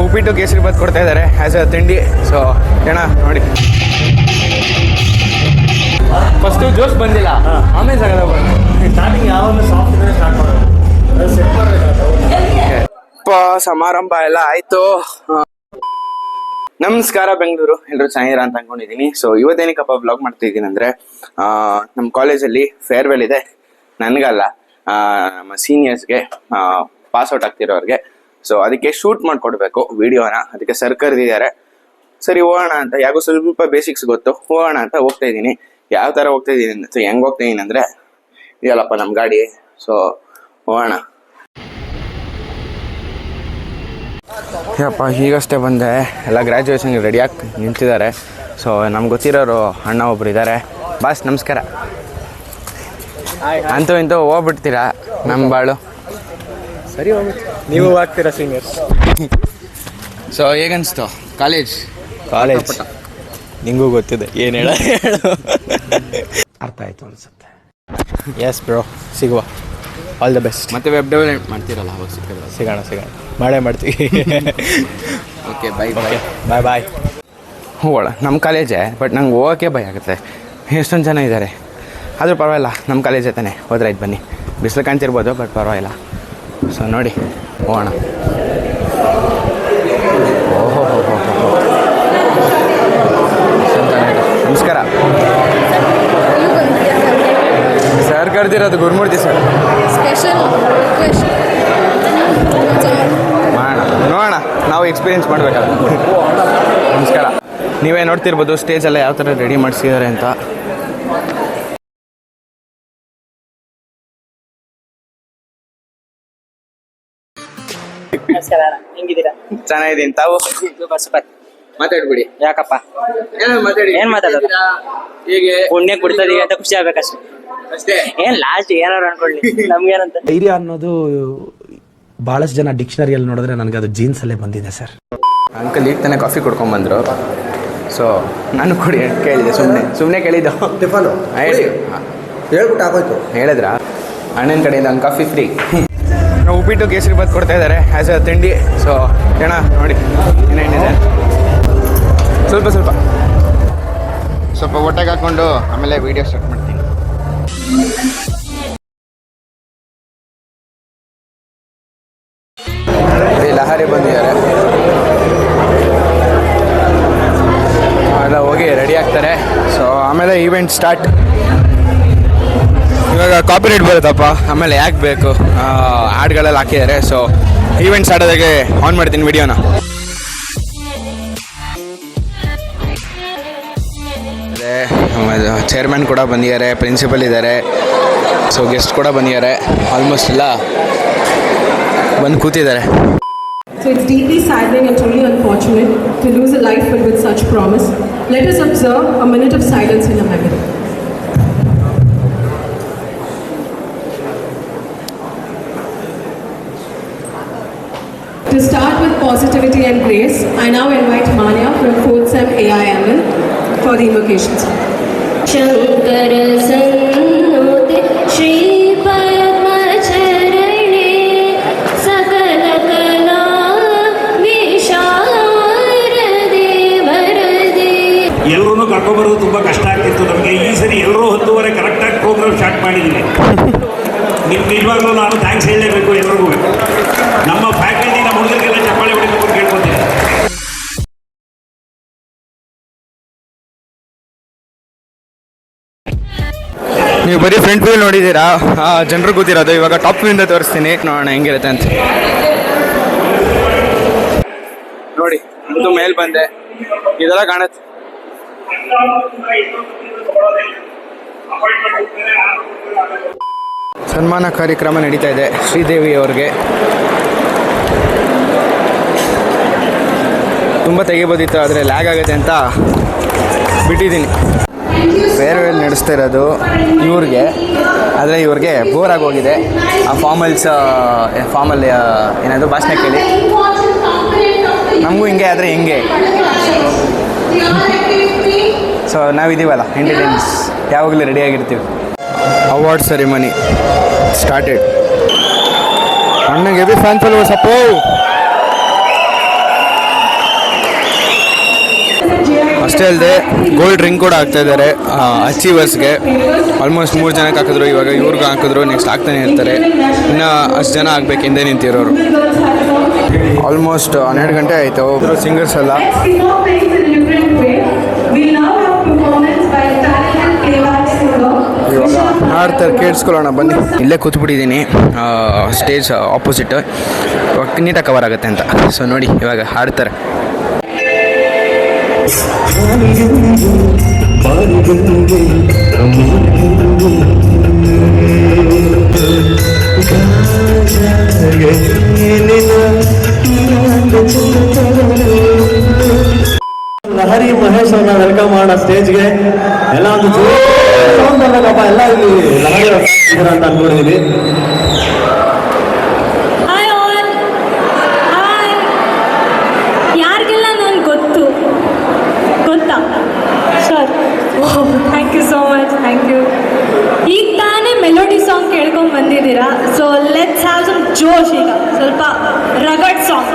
ಉಪ್ಪಿಟ್ಟು ಕೇಸರಿ ಬಾತ್ ಕೊಡ್ತಾ ಇದ್ದಾರೆ as a ತಿಂಡಿ. ಸೊ ಏನ ನೋಡಿ, ಫಸ್ಟು ಜೋಶ್ ಬಂದಿಲ್ಲ, ಆಮೇಲೆ ಸಗದ ಬಂದು ಸ್ಟಾರ್ಟಿಂಗ್ ಯಾವಾಗ ಸಾಫ್ಟ್ ಇದ್ರೆ ಸ್ಟಾರ್ಟ್ ಮಾಡೋದು, ಸೆಟ್ ಮಾಡಬೇಕು. ಸಮಾರಂಭ ಎಲ್ಲ ಆಯಿತು. ನಮಸ್ಕಾರ ಬೆಂಗಳೂರು, ಎಲ್ಲರೂ ಚೆನ್ನಾಗಿರ ಅಂತ ಅನ್ಕೊಂಡಿದ್ದೀನಿ. ಸೊ ಇವತ್ತೇನಕ್ಕಪ್ಪ ಬ್ಲಾಗ್ ಮಾಡ್ತಿದ್ದೀನಿ ಅಂದರೆ, ನಮ್ಮ ಕಾಲೇಜಲ್ಲಿ ಫೇರ್ವೆಲ್ ಇದೆ. ನನಗಲ್ಲ, ನಮ್ಮ ಸೀನಿಯರ್ಸ್ಗೆ, ಪಾಸ್ಔಟ್ ಆಗ್ತಿರೋರಿಗೆ. ಸೊ ಅದಕ್ಕೆ ಶೂಟ್ ಮಾಡಿಕೊಡ್ಬೇಕು ವಿಡಿಯೋನ. ಅದಕ್ಕೆ ಸರ್ ಕರೆದಿದ್ದಾರೆ. ಸರಿ ಹೋಗೋಣ ಅಂತ, ಯಾಕೋ ಸ್ವಲ್ಪ ಬೇಸಿಕ್ಸ್ ಗೊತ್ತು, ಹೋಗೋಣ ಅಂತ ಹೋಗ್ತಾ ಇದ್ದೀನಿ. ಯಾವ ಥರ ಹೋಗ್ತಾ ಇದ್ದೀನಿ, ಸೊ ಹೆಂಗೆ ಹೋಗ್ತಾ ಇದ್ದೀನಿ ಅಂದರೆ, ಇದೆಯಲ್ಲಪ್ಪ ನಮ್ಮ ಗಾಡಿ. ಸೊ ಹೋಗೋಣ. ಯಪ್ಪ ಈಗಷ್ಟೇ ಬಂದೆ, ಎಲ್ಲ ಗ್ರ್ಯಾಜುಯೇಷನ್ಗೆ ರೆಡಿಯಾಗಿ ನಿಂತಿದ್ದಾರೆ. ಸೊ ನಮ್ಗೆ ಗೊತ್ತಿರೋರು ಅಣ್ಣ ಒಬ್ರು ಇದ್ದಾರೆ. ಬಾಸ್ ನಮಸ್ಕಾರ. ಅಂತೂ ಇಂತೂ ಹೋಗ್ಬಿಡ್ತೀರಾ ನಮ್ಮ ಬಾಳು. ಸರಿ ಹೋಗುತ್ತೆ, ನೀವು ಆಗ್ತೀರಾ ಸೀನಿಯರ್ಸ್. So ಹೇಗನ್ನಿಸ್ತು college? ನಿಂಗೂ ಗೊತ್ತಿದೆ ಏನು ಹೇಳು. ಅರ್ಥ ಆಯಿತು ಅನ್ಸುತ್ತೆ. ಎಸ್ ಬ್ರೋ, ಸಿಗುವ. All the best. ಮತ್ತೆ ವೆಬ್ ಡೆವಲಪ್ಮೆಂಟ್ ಮಾಡ್ತೀರಲ್ಲ, ಅವಾಗ ಸಿಗೋಣ ಮಾಡೇ ಮಾಡ್ತೀವಿ. ಓಕೆ ಬಾಯ್ ಬಾಯ್. ಹೋಗೋಣ. ನಮ್ಮ ಕಾಲೇಜೇ, ಬಟ್ ನಂಗೆ ಹೋಗೋಕ್ಕೆ ಭಯ ಆಗುತ್ತೆ. ಎಷ್ಟೊಂದು ಜನ ಇದ್ದಾರೆ, ಆದರೂ ಪರವಾಗಿಲ್ಲ, ನಮ್ಮ ಕಾಲೇಜೇ ತಾನೆ, ಹೋದ್ರೆ ಆಯ್ತು ಬನ್ನಿ. ಬಿಸಿಲು ಕಾಣ್ತಿರ್ಬೋದು, ಬಟ್ ಪರವಾಗಿಲ್ಲ. ಸೊ ನೋಡಿ ಹೋಗೋಣ. ಓಹೋ ನಮಸ್ಕಾರ. ಸರ್ ಕರೆದಿರೋದು ಗುರುಮೂರ್ತಿ ಸರ್. ಮಾಡೋಣ, ನೋಡೋಣ, ನಾವು ಎಕ್ಸ್ಪೀರಿಯೆನ್ಸ್ ಮಾಡಬೇಕಲ್ಲ. ನಮಸ್ಕಾರ. ನೀವೇ ನೋಡ್ತಿರ್ಬೋದು ಸ್ಟೇಜೆಲ್ಲ ಯಾವ ಥರ ರೆಡಿ ಮಾಡಿಸಿದ್ದಾರೆ ಅಂತ. ಚೆನ್ನಾಗಿದ್ದೀನಿ. ತಾವು ಮಾತಾಡ್ಬಿಡಿ. ಯಾಕಪ್ಪ ಮಾತಾಡಿ. ಏನ್ ಮಾತಾಡೋದು? ಹೀಗೆ ಪುಣ್ಯ ಕೊಡ್ತದೀವಿ ಅಂತ ಖುಷಿ ಆಗ್ಬೇಕಷ್ಟೇ. ಅಷ್ಟೇ. ಏನ್ ಲಾಸ್ಟ್ ಏನಾರು ಅನ್ಕೊಳ್ಳಿ, ನಮ್ಗೇನಂತ. ಧೈರ್ಯ ಅನ್ನೋದು ಬಹಳಷ್ಟು ಜನ ಡಿಕ್ಷನರಿಯಲ್ಲಿ ನೋಡಿದ್ರೆ ನನಗೆ ಅದು ಜೀನ್ಸ್ ಅಲ್ಲೇ ಬಂದಿದೆ ಸರ್. ಅಂಕಲ್ ಈಗ ತಾನೇ ಕಾಫಿ ಕೊಡ್ಕೊಂಬಂದ್ರು. ಸೊ ನಾನು ಕೊಡಿ ಕೇಳಿದೆ, ಸುಮ್ಮನೆ ಕೇಳಿದ್ದು. ಟಿಫನು ಹೇಳಿ ಹೇಳ್ಬಿಟ್ಟು ಆಗೋಯ್ತು. ಹೇಳಿದ್ರ ಅಣ್ಣನ ಕಡೆಯಿಂದ ಒಂದು ಕಾಫಿ ಫ್ರೀ. ಉಪ್ಪಿಟ್ಟು ಕೇಸರಿ ಬಾತ್ ಕೊಡ್ತಾ ಇದ್ದಾರೆ ಆ್ಯಸ್ ಅ ತಿಂಡಿ. ಸೊ ಏನ ನೋಡಿ, ಏನೇನಿದೆ ಸ್ವಲ್ಪ ಹೊಟ್ಟೆಗೆ ಹಾಕ್ಕೊಂಡು ಆಮೇಲೆ ವೀಡಿಯೋ ಸ್ಟಾರ್ಟ್ ಮಾಡ್ತೀನಿ. ಲಹರಿ ಬಂದಿದ್ದಾರೆ, ಎಲ್ಲ ಹೋಗಿ ರೆಡಿ ಆಗ್ತಾರೆ. ಸೊ ಆಮೇಲೆ ಈವೆಂಟ್ ಸ್ಟಾರ್ಟ್. ಇವಾಗ ಕಾಪಿರೈಟ್ ಬರುತ್ತಪ್ಪ, ಆಮೇಲೆ ಯಾಕೆ ಬೇಕು, ಹಾಡುಗಳೆಲ್ಲ ಹಾಕಿದ್ದಾರೆ. ಸೊ ಈವೆಂಟ್ ಸ್ಟಾರ್ಟ್ ಆದಾಗೆ ಆನ್ ಮಾಡ್ತೀನಿ ವಿಡಿಯೋನ. ಅದೇ ಚೇರ್ಮನ್ ಕೂಡ ಬಂದಿದ್ದಾರೆ, ಪ್ರಿನ್ಸಿಪಲ್ ಇದ್ದಾರೆ, ಸೊ ಗೆಸ್ಟ್ ಕೂಡ ಬಂದಿದ್ದಾರೆ. ಆಲ್ಮೋಸ್ಟ್ ಎಲ್ಲ ಬಂದು ಕೂತಿದ್ದಾರೆ. So it's deeply saddening and truly unfortunate to lose a life filled with such promise. Let us observe a minute of silence in her memory. To start with positivity and grace, I now invite Manya from 4th Sem AIML for the invocations. Shankar सन्नुते Shri पद्मचरणे सकल कला विशारदे वरदे. ಎಲ್ಲರೂ ಕರ್ಕೊಂಡ್ಬರೋದು ತುಂಬ ಕಷ್ಟ ಆಗ್ತಿತ್ತು ನಮಗೆ. ಈ ಸರಿ ಎಲ್ಲರೂ 10:30 ಕರೆಕ್ಟಾಗಿ ಪ್ರೋಗ್ರಾಮ್ ಸ್ಟಾರ್ಟ್ ಮಾಡಿದ್ದೀವಿ. ನಿಜವಾಗ್ಲೂ ನಾನು ಥ್ಯಾಂಕ್ಸ್ ಹೇಳಲೇಬೇಕು ಎಲ್ಲರಿಗೂ. ನಮ್ಮ ಫ್ಯಾಕಲ್ಟಿ, ನಮ್ಮ ಹುಡುಗರಿಗೆಲ್ಲ ಚಪ್ಪಾಳೆ ಹೊಡಿಬೇಕು ಅಂತ ಕೇಳ್ಕೊತೀನಿ. ನೀವು ಬರೀ ಫ್ರಂಟ್ ವ್ಯೂ ನೋಡಿದ್ದೀರಾ, ಜನರು ಕೂತಿರೋದು. ಇವಾಗ ಟಾಪ್ ವ್ಯೂಯಿಂದ ತೋರಿಸ್ತೀನಿ, ನೋಡೋಣ ಹೆಂಗಿರುತ್ತೆ ಅಂತ. ನೋಡಿ ಇದು ಮೇಲ್ ಬಂದೆ, ಇದೆಲ್ಲ ಕಾಣುತ್ತೆ. ಸನ್ಮಾನ ಕಾರ್ಯಕ್ರಮ ನಡೀತಾ ಇದೆ ಶ್ರೀದೇವಿ ಅವ್ರಿಗೆ. ತುಂಬ ತೆಗಿಬೋದಿತ್ತು, ಆದರೆ ಲ್ಯಾಗ್ ಆಗುತ್ತೆ ಅಂತ ಬಿಟ್ಟಿದ್ದೀನಿ. ಫೇರ್ವೆಲ್ ನಡೆಸ್ತಾ ಇರೋದು ಇವ್ರಿಗೆ, ಆದರೆ ಇವ್ರಿಗೆ ಬೋರ್ ಆಗೋಗಿದೆ. ಆ ಫಾರ್ಮಲ್ ಏನಾದರೂ ಭಾಷಣ ಕೇಳಿ. ನಮಗೂ ಹಿಂಗೆ ಆದರೆ ಹೆಂಗೆ. ಸೊ ನಾವಿದ್ದೀವಲ್ಲ, ಎಂಟರ್ಟೈನ್ಸ್ ಯಾವಾಗಲೂ ರೆಡಿಯಾಗಿರ್ತೀವಿ. Award ceremony started. ಅಣ್ಣಗೆ ಹೆವಿ ಫ್ಯಾನ್ ಫಾಲೋವರ್ಸ್ ಅಪ್ಪೋ. ಅಷ್ಟೇ ಅಲ್ಲದೆ ಗೋಲ್ಡ್ ರಿಂಗ್ ಕೂಡ ಹಾಕ್ತಾ ಇದ್ದಾರೆ ಅಚೀವರ್ಸ್ಗೆ. ಆಲ್ಮೋಸ್ಟ್ 3 ಜನಕ್ಕೆ ಹಾಕಿದ್ರು, ಇವಾಗ ಇವ್ರಿಗೂ ಹಾಕಿದ್ರು, ನೆಕ್ಸ್ಟ್ ಆಗ್ತಾನೆ ಇರ್ತಾರೆ. ಇನ್ನು ಅಷ್ಟು ಜನ ಆಗಬೇಕು ಹಿಂದೆ ನಿಂತಿರೋರು. ಆಲ್ಮೋಸ್ಟ್ 12 ಗಂಟೆ ಆಯಿತು. ಒಬ್ಬರು ಸಿಂಗರ್ಸ್ ಎಲ್ಲ ಇವಾಗ ಹಾಡ್ತಾರೆ, ಕೇಳಿಸ್ಕೊಳ್ಳೋಣ ಬನ್ನಿ. ಇಲ್ಲೇ ಕೂತ್ಬಿಟ್ಟಿದ್ದೀನಿ ಸ್ಟೇಜ್ ಆಪೋಸಿಟ್, ಇವಾಗ ನೀಟಾಗಿ ಕವರ್ ಆಗುತ್ತೆ ಅಂತ. ಸೊ ನೋಡಿ ಇವಾಗ ಹಾಡ್ತಾರೆ. ಲಹರಿ ಮಹೇಶ್ ಅವ್ರನ್ನ ವೆಲ್ಕಮ್ ಮಾಡೋಣ ಸ್ಟೇಜ್ಗೆ. ಎಲ್ಲ ಒಂದು ಬರ್ಬೇಕಪ್ಪ, ಎಲ್ಲ ಇಲ್ಲಿ ಲಹರಿ ಅಂತ ಅನ್ಕೊಂಡಿದೀವಿ. Hi all, hi. ಯಾರಿಗೆಲ್ಲ ನಾನು ಗೊತ್ತಾ sir? Thank you so much, thank you. ಈಗ ತಾನೇ ಮೆಲೋಡಿ ಸಾಂಗ್ ಕೇಳ್ಕೊಂಡು ಬಂದಿದ್ದೀರಾ, ಸೊ ಲೆಟ್ಸ್ ಹ್ಯಾವ್ ಸಮ್ ಜೋಶ್. ಈಗ ಸ್ವಲ್ಪ ರಗಡ್ ಸಾಂಗ್.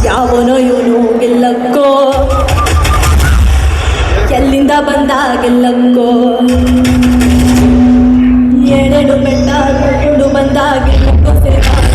ಯಾವನೋ ಇವನು ಗೆಲ್ಲಕ್ಕೋ, ಎಲ್ಲಿಂದ ಬಂದ ಗೆಲ್ಲಕ್ಕೋ, ಏನೇನು ಬೆಟ್ಟ ಕೊಂಡು ಬಂದ ಗೆಲ್ಲಕ್ಕೋ,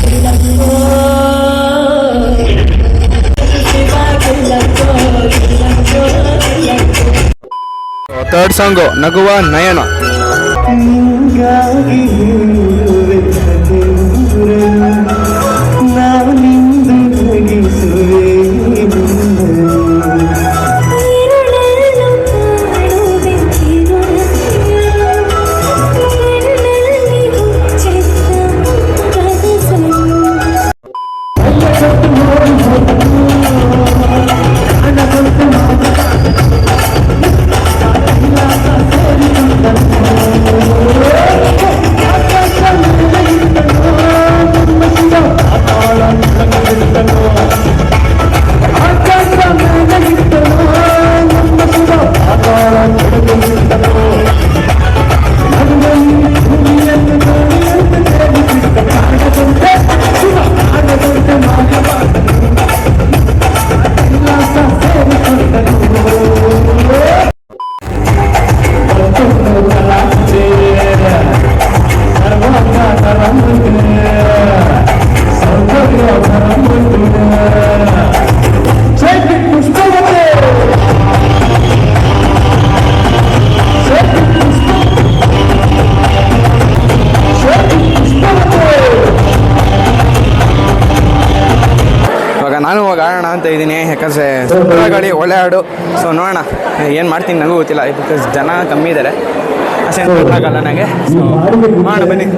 ಗೆಲ್ಲಕ್ಕೋ, ಗೆಲ್ಲಕ್ಕೋ, ಗೆಲ್ಲಕ್ಕೋ, ಗೆಲ್ಲಕ್ಕೋ. ಥರ್ಡ್ ಸಾಂಗು ನಗುವ ನಯನ. ನಾನು ಇವಾಗ ಆಡೋಣ ಅಂತ ಇದ್ದೀನಿ, ಯಾಕಂದರೆ ಗಾಡಿ ಒಳ್ಳೆ ಹಾಡು. ಸೊ ನೋಡೋಣ ಏನು ಮಾಡ್ತೀನಿ ನನಗೂ ಗೊತ್ತಿಲ್ಲ, ಬಿಕಾಸ್ ಜನ ಕಮ್ಮಿ ಇದ್ದಾರೆ, ಅಷ್ಟೇನು ಗೊತ್ತಾಗಲ್ಲ ನನಗೆ. ಸೊ ಮಾಡೋಣ ಬನ್ನಿ.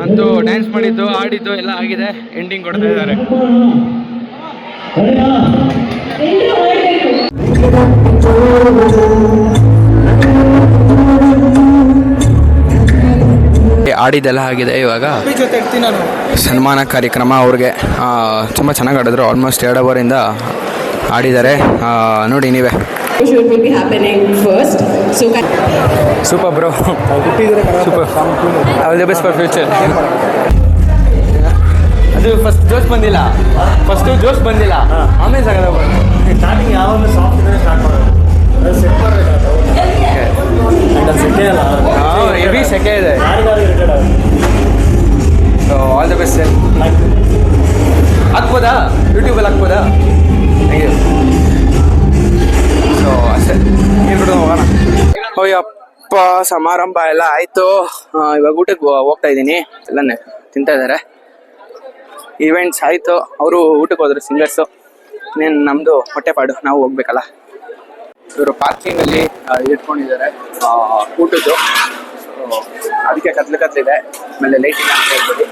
ಅಂತೂ ಡ್ಯಾನ್ಸ್ ಮಾಡಿದ್ದು, ಆಡಿದ್ದು ಎಲ್ಲ ಆಗಿದೆ. ಎಂಡಿಂಗ್ ಕೊಡ್ತಾ ಇದ್ದಾರೆ. ಆಡಿದ್ದೆಲ್ಲ ಆಗಿದೆ. ಇವಾಗ ಸನ್ಮಾನ ಕಾರ್ಯಕ್ರಮ ಅವ್ರಿಗೆ ತುಂಬ ಚೆನ್ನಾಗಿ ಆಡಿದ್ರು. ಆಲ್ಮೋಸ್ಟ್ 2 ಅವರಿಂದ ಆಡಿದ್ದಾರೆ. ನೋಡಿ ನೀವೇ. Shoot will be happening first. So super bro, super. All the best for future. ಅದು ಫಸ್ಟ್ ಜೋಶ್ ಬಂದಿಲ್ಲ, ಆಮೇಲೆ ಸಗದ ಸ್ಟಾರ್ಟಿಂಗ್ ಯಾವಾಗ ಸಾಫ್ಟ್ ಇದ್ರೆ ಸ್ಟಾರ್ಟ್ ಮಾಡೋದು, ಅದು ಸೆಟ್ ಮಾಡಬೇಕು. ಸೆಕೆ ಅಲ್ಲ, ಹೆವಿ ಸೆಕೆ ಇದೆ. So all the best sir. ಹಾಕ್ಬೋದಾ ಯೂಟ್ಯೂಬಲ್ಲಿ ಹಾಕ್ಬೋದಾ? Thank you. ಸೊ ಅಷ್ಟೇ, ನೀನು ಬಿಡು ಹೋಗೋಣ. ಓ ಯಪ್ಪ ಸಮಾರಂಭ ಎಲ್ಲ ಆಯ್ತು. ಇವಾಗ ಊಟಕ್ಕೆ ಹೋಗ್ತಾ ಇದ್ದೀನಿ. ಎಲ್ಲ ತಿಂತಾ ಇದ್ದಾರೆ. ಇವೆಂಟ್ಸ್ ಆಯ್ತು, ಅವರು ಊಟಕ್ಕೆ ಹೋದ್ರು ಸಿಂಗರ್ಸು. ಇನ್ನೇನು ನಮ್ದು ಹೊಟ್ಟೆಪಾಡು, ನಾವು ಹೋಗ್ಬೇಕಲ್ಲ. ಇವರು ಪಾರ್ಕಿಂಗ್ ಅಲ್ಲಿ ಇಟ್ಕೊಂಡಿದ್ದಾರೆ ಊಟದ್ದು. ಅದಕ್ಕೆ ಕತ್ಲಿದೆ. ಆಮೇಲೆ ಲೈಟಿಂಗ್ ಅಂತ ಹೇಳ್ಬೋದು.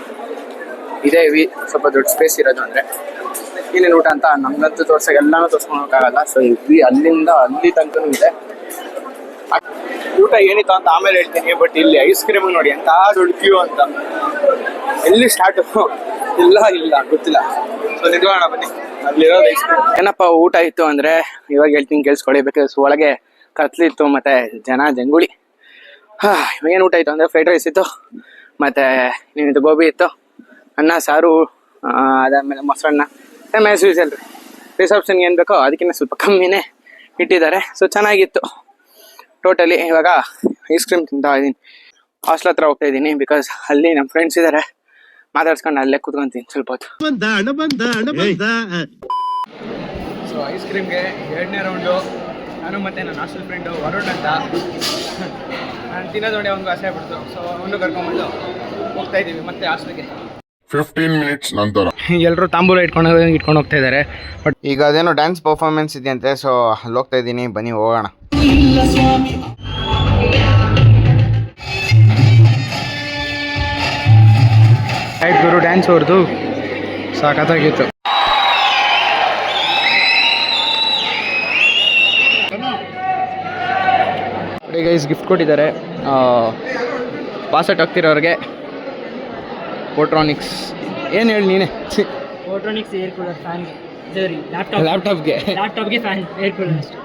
ಇದೇ ಸ್ವಲ್ಪ ದೊಡ್ಡ ಸ್ಪೇಸ್ ಇರೋದು. ಅಂದ್ರೆ ಇನ್ನೇನು ಊಟ ಅಂತ ನಮ್ಗಂತೂ ಎಲ್ಲಾನು ತೋರ್ಸ್ಕೊಂಡು ಹೋಗಕ್ಕಾಗಲ್ಲ. ಸೊ ಅಲ್ಲಿಂದ ಅಲ್ಲಿ ತನಕನೂ ಇದೆ. ಊಟ ಏನಿತ್ತು ಅಂತ ಆಮೇಲೆ ಹೇಳ್ತೀನಿ. ಬಟ್ ಇಲ್ಲಿ ಐಸ್ ಕ್ರೀಮ್ ನೋಡಿ ಎಂತ ದೊಡ್ಡ ಕ್ಯೂ ಅಂತ. ಎಲ್ಲಿ ಸ್ಟಾರ್ಟ್ ಇಲ್ಲ ಗೊತ್ತಿಲ್ಲ. ಸೊ ನಿಂತ್ಕೊಳ್ಳೋಣ ಬನ್ನಿ, ಅಲ್ಲಿರೋದು ಐಸ್ ಕ್ರೀಮ್. ಏನಪ್ಪ ಊಟ ಇತ್ತು ಅಂದ್ರೆ ಇವಾಗ ಹೇಳ್ತೀನಿ ಕೇಳಿಸ್ಕೊಳ್ಳಿ. ಬೇಕಾದ್ರೆ ಒಳಗೆ ಕತ್ಲಿತ್ತು ಮತ್ತೆ ಜಂಗುಳಿ. ಏನು ಊಟ ಇತ್ತು ಅಂದ್ರೆ ಫ್ರೈಡ್ ರೈಸ್ ಇತ್ತು, ಮತ್ತೆ ಏನಿತ್ತು ಗೋಬಿ ಇತ್ತು, ಅನ್ನ ಸಾರು, ಅದಾದ್ಮೇಲೆ ಮೊಸರನ್ನ. ಮ್ಯಾಸ್ ಯೂಸಲ್ ರಿಸೆಪ್ಷನ್ಗೆ ಏನು ಬೇಕೋ ಅದಕ್ಕಿಂತ ಸ್ವಲ್ಪ ಕಮ್ಮಿನೇ ಇಟ್ಟಿದ್ದಾರೆ. ಸೊ ಚೆನ್ನಾಗಿತ್ತು ಟೋಟಲಿ. ಇವಾಗ ಐಸ್ ಕ್ರೀಮ್ ತಿಂತಾ ಇದ್ದೀನಿ. ಹಾಸ್ಟೆಲ್ ಹತ್ರ ಹೋಗ್ತಾ ಇದ್ದೀನಿ. ಬಿಕಾಸ್ ಅಲ್ಲಿ ನಮ್ಮ ಫ್ರೆಂಡ್ಸ್ ಇದ್ದಾರೆ. ಮಾತಾಡ್ಸ್ಕೊಂಡು ಅಲ್ಲೇ ಕೂತ್ಕೊಂತೀನಿ ಸ್ವಲ್ಪ ಹೊತ್ತು. ಸೊ ಐಸ್ ಕ್ರೀಮ್ಗೆ 2ನೇ ರೌಂಡು. ನಾನು ಮತ್ತೆ ನನ್ನ ಹಾಸ್ಟೆಲ್ ಫ್ರೆಂಡು ವರುಣ್ ಅಂತ. ನಾನು ತಿನ್ನೋದು ನೋಡಿ ಅವ್ನಿಗೆ ಆಸೆ ಆಗ್ಬಿಡ್ತು. ಸೊ ಅವನು ಕರ್ಕೊಂಡ್ಬಂದು ಹೋಗ್ತಾ ಇದ್ದೀವಿ ಮತ್ತೆ ಹಾಸ್ಟೆಲ್ಗೆ. 15 ಮಿನಿಟ್ಸ್ ನಂತರ ಎಲ್ಲರೂ ತಾಂಬೂಲ ಇಟ್ಕೊಂಡು ಹೋಗ್ತಾ ಇದ್ದಾರೆ. ಬಟ್ ಈಗ ಅದೇನೋ ಡ್ಯಾನ್ಸ್ ಪರ್ಫಾರ್ಮೆನ್ಸ್ ಇದೆಯಂತೆ. ಸೊ ಅಲ್ಲಿ ಹೋಗ್ತಾ ಇದ್ದೀನಿ, ಬನ್ನಿ ಹೋಗೋಣ. ಆಯ್ತು ಗುರು, ಡ್ಯಾನ್ಸ್ ಅವ್ರದ್ದು ಸಾಕತ್ತಾಗಿತ್ತು. ಗೈಸ್ ಗಿಫ್ಟ್ ಕೊಟ್ಟಿದ್ದಾರೆ. ಪಾಸಟ್ ಆಗ್ತಿರೋರಿಗೆ ಪೋಟ್ರಾನಿಕ್ಸ್. ಏನು ಹೇಳಿ ನೀನೆ? ಫೋಟ್ರೋನಿಕ್ಸ್ ಏರ್ ಕೂಲರ್ ಫ್ಯಾನ್ಗೆ, ಲ್ಯಾಪ್ಟಾಪ್ಗೆ ಫ್ಯಾನ್ ಏರ್ ಕೂಲರ್ ಅಷ್ಟೇ.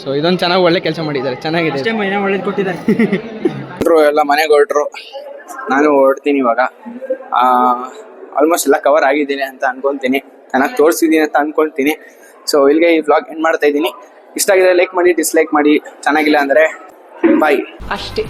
ಸೊ ಇದೊಂದು ಚೆನ್ನಾಗಿ ಒಳ್ಳೆ ಕೆಲಸ ಮಾಡಿದ್ದಾರೆ, ಚೆನ್ನಾಗಿದೆ. ಅಷ್ಟೇ ಮೈನ ಒಳ್ಳೇದು ಕೊಟ್ಟಿದ್ದಾರೆ. ಎಲ್ಲ ಮನೆಗೆ ಹೊರಟ್ರು. ನಾನು ಹೊರಡ್ತೀನಿ ಇವಾಗ. ಆಲ್ಮೋಸ್ಟ್ ಎಲ್ಲ ಕವರ್ ಆಗಿದ್ದೀನಿ ಅಂತ ಅನ್ಕೊತೀನಿ. ಚೆನ್ನಾಗಿ ತೋರಿಸಿದ್ದೀನಿ ಅಂತ ಅನ್ಕೊತೀನಿ. ಸೊ ಇಲ್ಲಿಗೆ ಈ ವ್ಲಾಗ್ ಎಂಡ್ ಮಾಡ್ತಾ ಇದ್ದೀನಿ. ಇಷ್ಟ ಆಗಿದ್ರೆ ಲೈಕ್ ಮಾಡಿ, ಡಿಸ್ಲೈಕ್ ಮಾಡಿ. ಚೆನ್ನಾಗಿಲ್ಲ ಅಂದರೆ ಬಾಯ್ ಅಷ್ಟೇ.